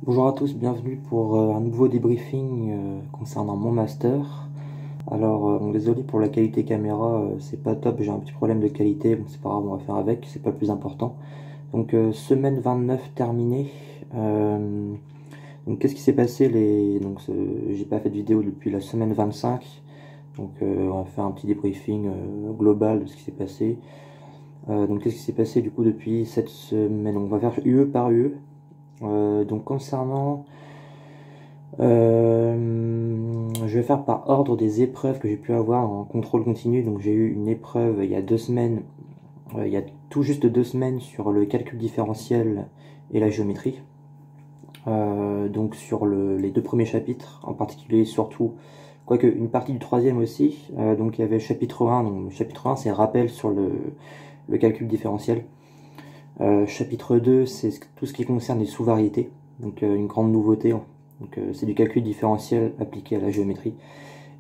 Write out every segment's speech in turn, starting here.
Bonjour à tous, bienvenue pour un nouveau débriefing concernant mon master. Alors, bon, désolé pour la qualité caméra, c'est pas top, j'ai un petit problème de qualité, bon, c'est pas grave, on va faire avec, c'est pas le plus important. Donc, semaine 29 terminée. Euh, donc, qu'est-ce qui s'est passé donc, j'ai pas fait de vidéo depuis la semaine 25. Donc, on va faire un petit débriefing global de ce qui s'est passé. Donc, qu'est-ce qui s'est passé du coup depuis cette semaine? On va faire UE par UE. Donc, concernant je vais faire par ordre des épreuves que j'ai pu avoir en contrôle continu. Donc j'ai eu une épreuve il y a 2 semaines, il y a tout juste 2 semaines sur le calcul différentiel et la géométrie. Donc sur les deux premiers chapitres, en particulier surtout, quoique une partie du troisième aussi. Donc il y avait le chapitre 1, donc le chapitre 1 c'est rappel sur le calcul différentiel. Chapitre 2 c'est tout ce qui concerne les sous-variétés, donc une grande nouveauté. Donc c'est du calcul différentiel appliqué à la géométrie.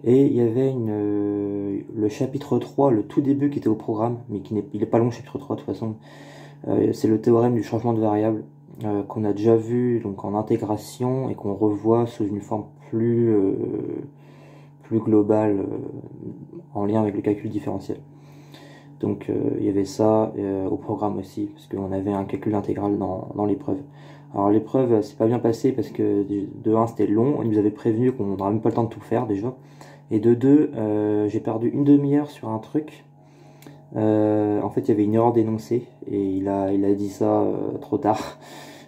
Et il y avait le chapitre 3, le tout début qui était au programme, mais il n'est pas long le chapitre 3 de toute façon. C'est le théorème du changement de variable qu'on a déjà vu donc en intégration et qu'on revoit sous une forme plus globale en lien avec le calcul différentiel. Donc il y avait ça au programme aussi, parce qu'on avait un calcul intégral dans l'épreuve. Alors l'épreuve c'est pas bien passé parce que de 1 c'était long, ils nous avaient prévenu qu'on n'aurait même pas le temps de tout faire déjà. Et de 2, j'ai perdu une demi-heure sur un truc. En fait il y avait une erreur d'énoncé et il a dit ça trop tard.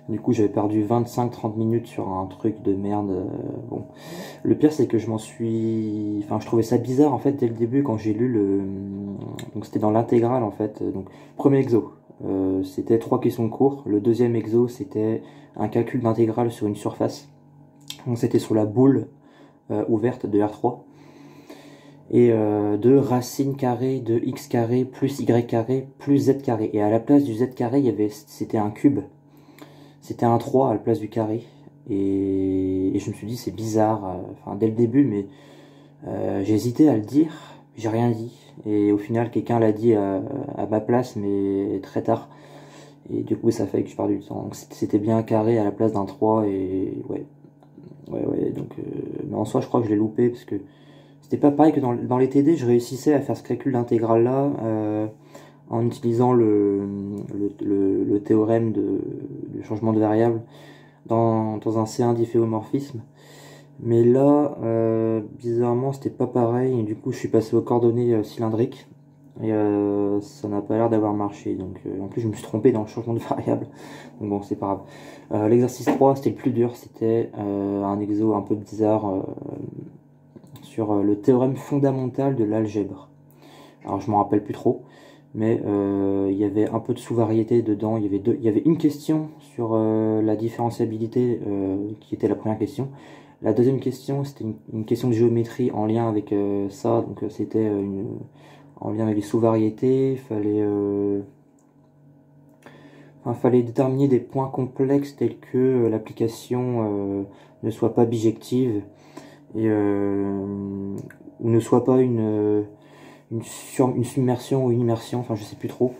Du coup j'avais perdu 25-30 minutes sur un truc de merde. Bon. Le pire c'est que je trouvais ça bizarre en fait dès le début quand j'ai lu donc c'était dans l'intégrale en fait. Donc premier exo, c'était 3 questions de cours. Le deuxième exo c'était un calcul d'intégrale sur une surface. Donc c'était sur la boule ouverte de R3. Et de racine carrée de x carré plus y carré plus z carré. Et à la place du z carré, c'était un cube. C'était un 3 à la place du carré. Et je me suis dit, c'est bizarre, dès le début, mais j'ai hésité à le dire, j'ai rien dit. Et au final, quelqu'un l'a dit à ma place, mais très tard. Et du coup, ça fait que je perdu du temps. Donc c'était bien un carré à la place d'un 3, et ouais. Ouais, donc, mais en soi, je crois que je l'ai loupé, parce que c'était pas pareil que dans les TD, je réussissais à faire ce calcul d'intégrale là en utilisant le théorème du changement de variable dans un C1 difféomorphisme. Mais là, bizarrement, c'était pas pareil, et du coup, je suis passé aux coordonnées cylindriques, et ça n'a pas l'air d'avoir marché. Donc, en plus, je me suis trompé dans le changement de variable. Donc bon, c'est pas grave. L'exercice 3, c'était le plus dur, c'était un exo un peu bizarre sur le théorème fondamental de l'algèbre. Alors je m'en rappelle plus trop, mais il y avait un peu de sous-variété dedans. Il y avait une question sur la différenciabilité qui était la première question. La deuxième question, c'était une question de géométrie en lien avec ça. Donc c'était en lien avec les sous-variétés. Fallait déterminer des points complexes tels que l'application ne soit pas bijective et ou ne soit pas une submersion ou une immersion, enfin je sais plus trop.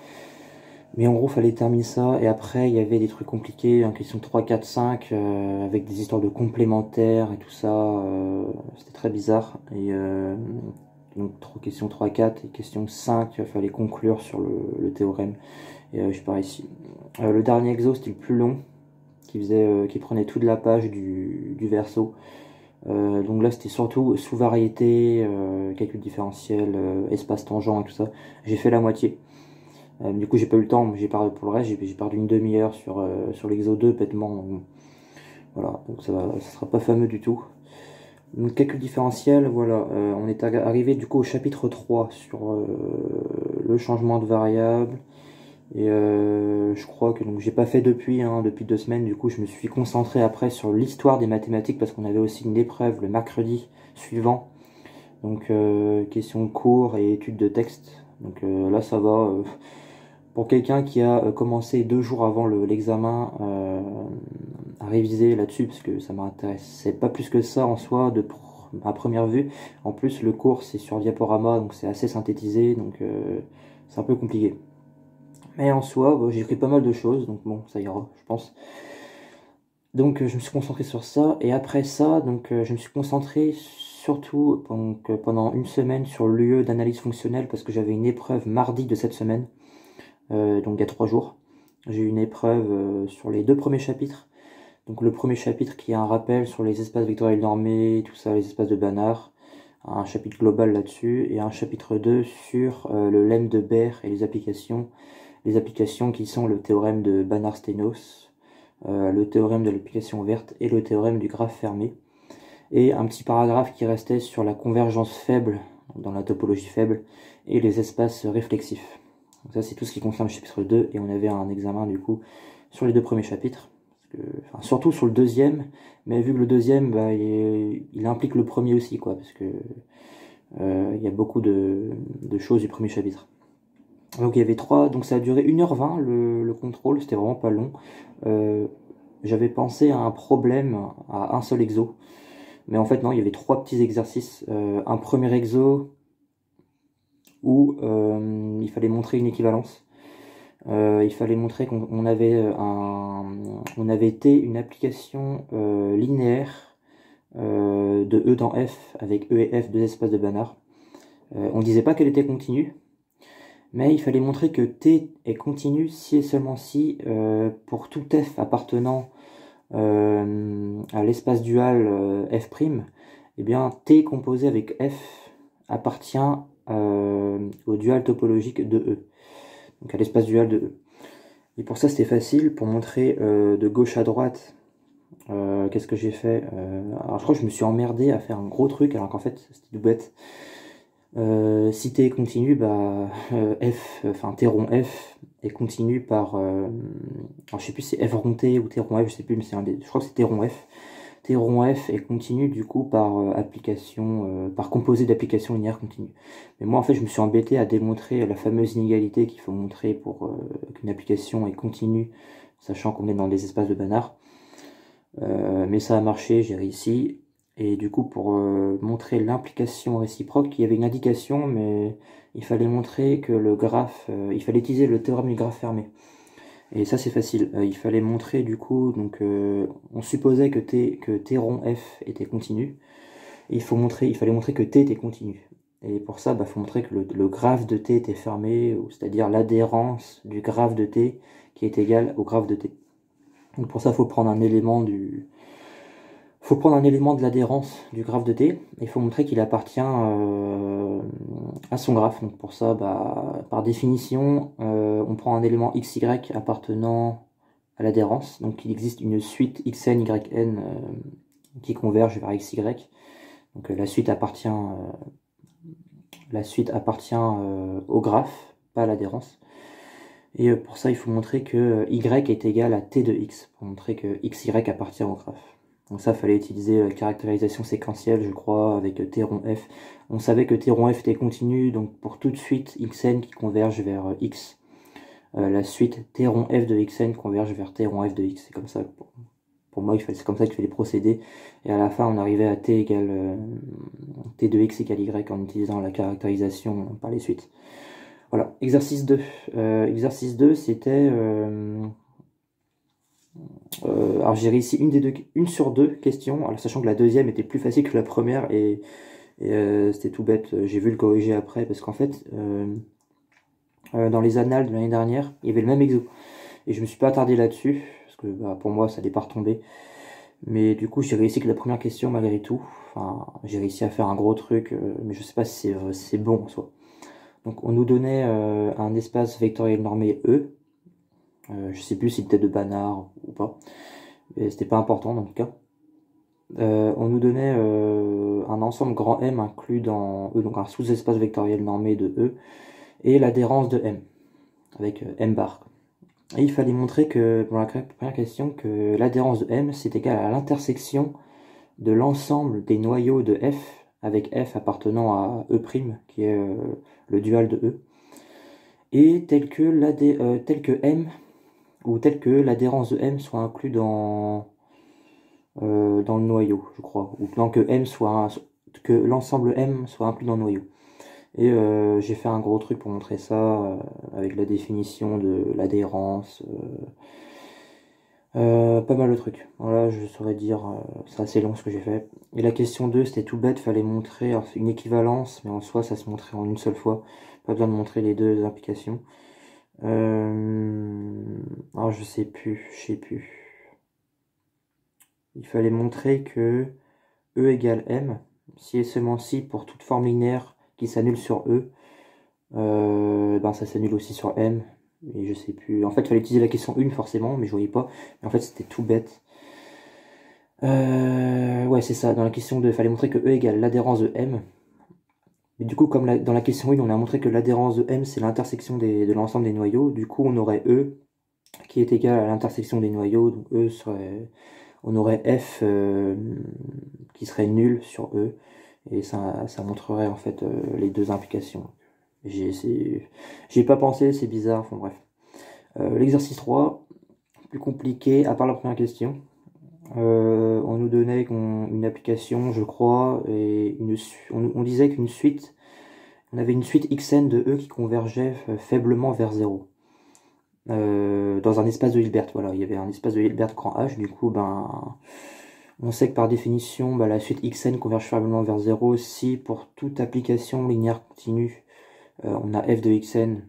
Mais en gros, fallait terminer ça. Et après, il y avait des trucs compliqués, en question 3, 4, 5, avec des histoires de complémentaires et tout ça. C'était très bizarre. Et donc, question 3, 4 et question 5, il fallait conclure sur le théorème. Et je pars ici. Le dernier exo, c'était le plus long, qui prenait toute la page du verso. Donc là c'était surtout sous-variété, calcul différentiel, espace tangent et tout ça. J'ai fait la moitié. Du coup j'ai pas eu le temps, j'ai perdu pour le reste, j'ai perdu une demi-heure sur l'exo 2 bêtement. Donc, voilà, donc ça sera pas fameux du tout. Donc calcul différentiel, voilà, on est arrivé du coup au chapitre 3 sur le changement de variable. Et je crois que donc j'ai pas fait depuis 2 semaines. Du coup je me suis concentré après sur l'histoire des mathématiques parce qu'on avait aussi une épreuve le mercredi suivant. Donc question de cours et études de texte. Donc là ça va. Pour quelqu'un qui a commencé 2 jours avant l'examen à réviser là-dessus, parce que ça m'intéressait pas plus que ça en soi à première vue. En plus le cours c'est sur diaporama, donc c'est assez synthétisé, donc c'est un peu compliqué. Mais en soi, j'ai écrit pas mal de choses, donc bon, ça ira, je pense. Donc je me suis concentré sur ça, et après ça, je me suis concentré surtout pendant une semaine sur l'UE d'analyse fonctionnelle, parce que j'avais une épreuve mardi de cette semaine, donc il y a 3 jours. J'ai eu une épreuve sur les 2 premiers chapitres. Donc le premier chapitre qui est un rappel sur les espaces vectoriels normés, tout ça, les espaces de Banach, un chapitre global là-dessus, et un chapitre 2 sur le lemme de Baire et les applications qui sont le théorème de Banach-Steno, le théorème de l'application verte et le théorème du graphe fermé. Et un petit paragraphe qui restait sur la convergence faible dans la topologie faible et les espaces réflexifs. Donc ça c'est tout ce qui concerne le chapitre 2, et on avait un examen du coup sur les 2 premiers chapitres. Enfin, surtout sur le deuxième, mais vu que le deuxième bah, il implique le premier aussi, quoi, parce que il y a beaucoup de choses du premier chapitre. Donc il y avait 3, donc ça a duré 1h20 le contrôle, c'était vraiment pas long. J'avais pensé à un problème, à un seul exo, mais en fait non, il y avait 3 petits exercices. Un premier exo où il fallait montrer une équivalence. Il fallait montrer qu'on avait on avait été une application linéaire de E dans F avec E et F, 2 espaces de Banach. On ne disait pas qu'elle était continue, mais il fallait montrer que T est continue si et seulement si pour tout F appartenant à l'espace dual F', eh bien T composé avec F appartient au dual topologique de E, donc à l'espace dual de E. Et pour ça c'était facile, pour montrer de gauche à droite. Qu'est-ce que j'ai fait alors je crois que je me suis emmerdé à faire un gros truc alors qu'en fait c'était tout bête. Si T est continu, bah T rond F est continu par alors je sais plus si c'est F rond T ou T rond F, je sais plus, mais je crois que c'est T rond F. T rond F est continu du coup par par composé d'applications linéaires continues. Mais moi en fait je me suis embêté à démontrer la fameuse inégalité qu'il faut montrer pour qu'une application est continue, sachant qu'on est dans les espaces de Banach. Mais ça a marché, j'ai réussi. Et du coup, pour montrer l'implication réciproque, il y avait une indication, mais il fallait montrer que le graphe, il fallait utiliser le théorème du graphe fermé. Et ça, c'est facile. Il fallait montrer du coup, on supposait que T rond F était continu. Et il fallait montrer que T était continu. Et pour ça, il faut montrer que le graphe de T était fermé, c'est-à-dire l'adhérence du graphe de T qui est égal au graphe de T. Donc pour ça, il faut prendre un élément de l'adhérence du graphe de T, et il faut montrer qu'il appartient à son graphe. Donc pour ça, par définition, on prend un élément xy appartenant à l'adhérence. Donc il existe une suite xn, yn qui converge vers xy. Donc la suite appartient au graphe, pas à l'adhérence. Et pour ça, il faut montrer que y est égal à t de x, pour montrer que xy appartient au graphe. Donc ça, il fallait utiliser la caractérisation séquentielle, je crois, avec T rond F. On savait que T rond F était continu, donc pour toute suite xn qui converge vers x, la suite T rond F de xn converge vers T rond F de x. C'est comme ça, pour moi, c'est comme ça qu'il fallait procéder. Et à la fin, on arrivait à T égale T de x égale y en utilisant la caractérisation par les suites. Voilà, exercice 2. Exercice 2, c'était... alors j'ai réussi une sur 2 questions, alors sachant que la deuxième était plus facile que la première, et c'était tout bête. J'ai vu le corriger après, parce qu'en fait, dans les annales de l'année dernière, il y avait le même exo. Et je me suis pas attardé là-dessus, parce que pour moi, ça allait pas retomber. Mais du coup, j'ai réussi que la première question, malgré tout. Enfin, j'ai réussi à faire un gros truc, mais je sais pas si c'est bon en soi. Donc on nous donnait un espace vectoriel normé E. Je sais plus s'il était de Banach ou pas. Mais c'était pas important dans le cas. On nous donnait un ensemble grand M inclus dans E, donc un sous-espace vectoriel normé de E, et l'adhérence de M, avec M bar. Et il fallait montrer que, pour la première question, que l'adhérence de M, c'est égal à l'intersection de l'ensemble des noyaux de F, avec F appartenant à E', qui est le dual de E, et tel que M, ou tel que l'adhérence de M soit inclus dans le noyau, je crois, ou que l'ensemble M soit inclus dans le noyau. Et j'ai fait un gros truc pour montrer ça, avec la définition de l'adhérence. Pas mal de trucs. Voilà, je saurais dire, c'est assez long ce que j'ai fait. Et la question 2 c'était tout bête, fallait montrer alors, c'est une équivalence, mais en soi, ça se montrait en une seule fois. Pas besoin de montrer les deux implications. Alors, je sais plus. Il fallait montrer que E égale M, si et seulement si pour toute forme linéaire qui s'annule sur E, ben ça s'annule aussi sur M. Et je sais plus. En fait, il fallait utiliser la question 1 forcément, mais je voyais pas. Mais en fait, c'était tout bête. Ouais, c'est ça. Dans la question 2, il fallait montrer que E égale l'adhérence de M. Mais du coup, comme dans la question 1, on a montré que l'adhérence de M, c'est l'intersection de l'ensemble des noyaux. Du coup, on aurait E qui est égal à l'intersection des noyaux. Donc E serait... On aurait F qui serait nul sur E. Et ça montrerait en fait les deux implications. J'y ai pas pensé, c'est bizarre. Enfin bref. L'exercice 3, plus compliqué, à part la première question. On nous donnait une application, je crois, et on disait qu'une suite, on avait une suite xn de E qui convergeait faiblement vers 0. Dans un espace de Hilbert, voilà, il y avait un espace de Hilbert grand H, du coup, ben, on sait que par définition, ben, la suite xn converge faiblement vers 0 si pour toute application linéaire continue, on a f de xn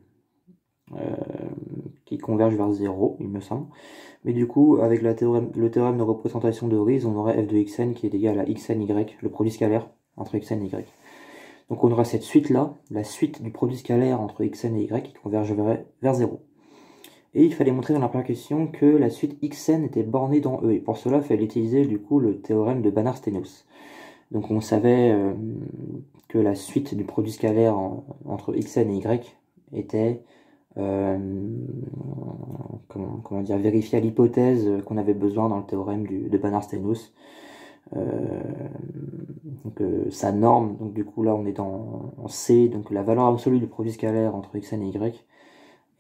qui converge vers 0, il me semble. Mais du coup, avec le théorème de représentation de Riesz, on aurait f de xn qui est égal à xn y, le produit scalaire entre xn et y. Donc on aura cette suite-là, la suite du produit scalaire entre xn et y qui convergerait vers 0. Et il fallait montrer dans la première question que la suite xn était bornée dans E. Et pour cela, il fallait utiliser du coup le théorème de Banach-Stenoos. Donc on savait que la suite du produit scalaire entre xn et y était comment dire, vérifier à l'hypothèse qu'on avait besoin dans le théorème de Banach-Stenoos. Donc sa norme, donc du coup là on est en C, donc la valeur absolue du produit scalaire entre xn et y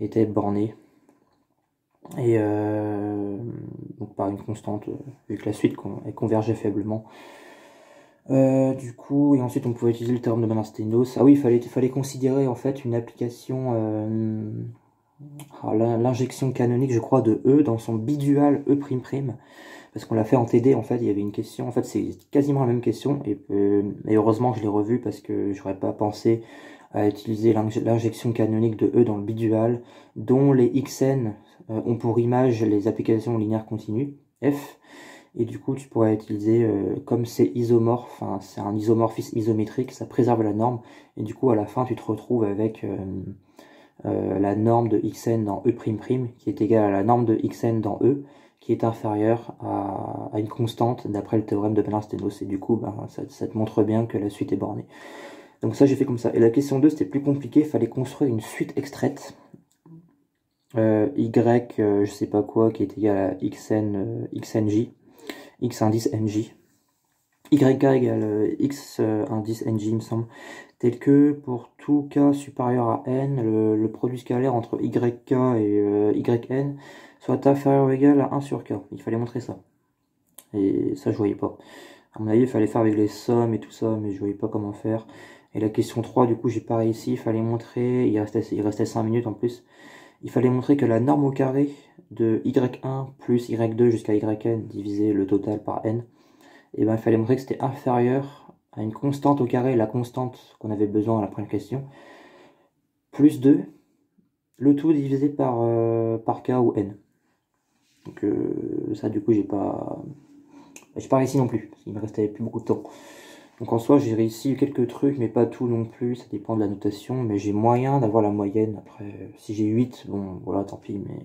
était bornée. Et donc par une constante, vu que la suite elle convergeait faiblement. Du coup, et ensuite on pouvait utiliser le théorème de Banach-Stenoos. Ah oui, il fallait considérer en fait une application l'injection canonique, je crois, de E dans son bidual E'', parce qu'on l'a fait en TD, en fait, il y avait une question, en fait, c'est quasiment la même question, et heureusement que je l'ai revu parce que j'aurais pas pensé à utiliser l'injection canonique de E dans le bidual, dont les xn ont pour image les applications linéaires continues, F, et du coup, tu pourrais utiliser, comme c'est isomorphe, enfin, c'est un isomorphisme isométrique, ça préserve la norme, et du coup, à la fin, tu te retrouves avec la norme de xn dans E'', qui est égale à la norme de xn dans E, qui est inférieure à une constante d'après le théorème de Banach-Stenoos. Et du coup, ben, ça te montre bien que la suite est bornée. Donc ça, j'ai fait comme ça. Et la question 2, c'était plus compliqué. Il fallait construire une suite extraite. Y, je sais pas quoi, qui est égal à xnj, x indice nj. YK égale x indice nj, il me semble, tel que pour tout k supérieur à n, le produit scalaire entre yk et yn soit inférieur ou égal à 1 sur k. Il fallait montrer ça. Et ça, je voyais pas. À mon avis, il fallait faire avec les sommes et tout ça, mais je voyais pas comment faire. Et la question 3, du coup, j'ai pas réussi. Il fallait montrer, il restait 5 minutes en plus. Il fallait montrer que la norme au carré de y1 plus y2 jusqu'à yn divisé le total par n, et ben il fallait montrer que c'était inférieur à une constante au carré, la constante qu'on avait besoin à la première question, plus 2, le tout divisé par k ou n. Donc ça, du coup, j'ai pas réussi non plus, parce qu'il me restait plus beaucoup de temps. Donc en soi, j'ai réussi quelques trucs, mais pas tout non plus, ça dépend de la notation, mais j'ai moyen d'avoir la moyenne. Après, si j'ai 8, bon, voilà, tant pis, mais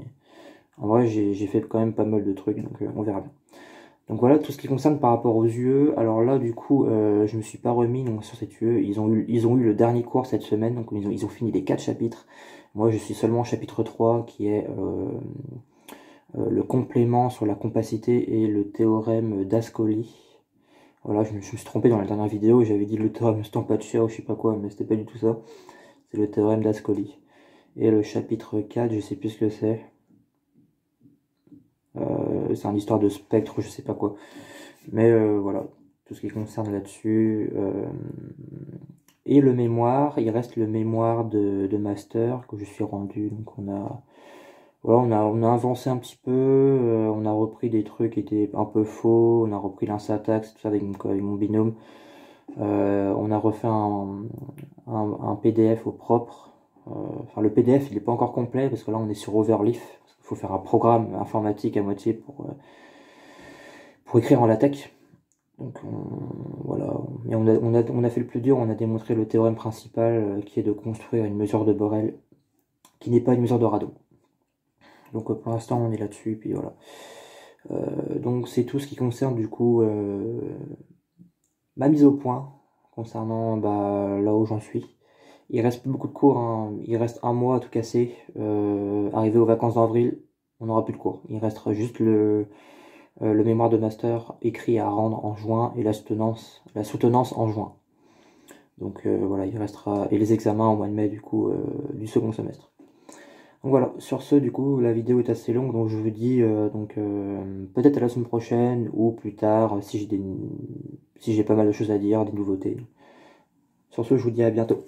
en vrai, j'ai fait quand même pas mal de trucs, donc on verra bien. Donc voilà, tout ce qui concerne par rapport aux UE. Alors là, du coup, je me suis pas remis donc, sur cette UE. Ils ont eu le dernier cours cette semaine, donc ils ont fini les 4 chapitres. Moi, je suis seulement au chapitre 3, qui est le complément sur la compacité et le théorème d'Ascoli. Voilà, je me suis trompé dans la dernière vidéo, j'avais dit le théorème Stampaccia ou je sais pas quoi, mais c'était pas du tout ça. C'est le théorème d'Ascoli. Et le chapitre 4, je sais plus ce que c'est. C'est une histoire de spectre, je sais pas quoi. Mais voilà, tout ce qui concerne là-dessus. Et le mémoire, il reste le mémoire de master que je suis rendu. Donc on a Voilà, on a avancé un petit peu, on a repris des trucs qui étaient un peu faux, on a repris l'insatax, tout ça avec mon binôme. On a refait un PDF au propre. Enfin, le PDF, il n'est pas encore complet parce que là, on est sur Overleaf. Il faut faire un programme informatique à moitié pour écrire en LaTeX. Donc voilà, mais on a fait le plus dur, on a démontré le théorème principal qui est de construire une mesure de Borel qui n'est pas une mesure de Radon. Donc pour l'instant on est là-dessus, puis voilà. Donc c'est tout ce qui concerne du coup ma mise au point concernant bah, là où j'en suis. Il reste plus beaucoup de cours, hein. Il reste un mois à tout casser. Arrivé aux vacances d'avril, on n'aura plus de cours. Il restera juste le mémoire de master écrit à rendre en juin et la soutenance en juin. Donc voilà, il restera. Et les examens au mois de mai du coup du second semestre. Donc voilà, sur ce, du coup, la vidéo est assez longue, donc je vous dis peut-être à la semaine prochaine ou plus tard si j'ai pas mal de choses à dire, des nouveautés. Sur ce, je vous dis à bientôt.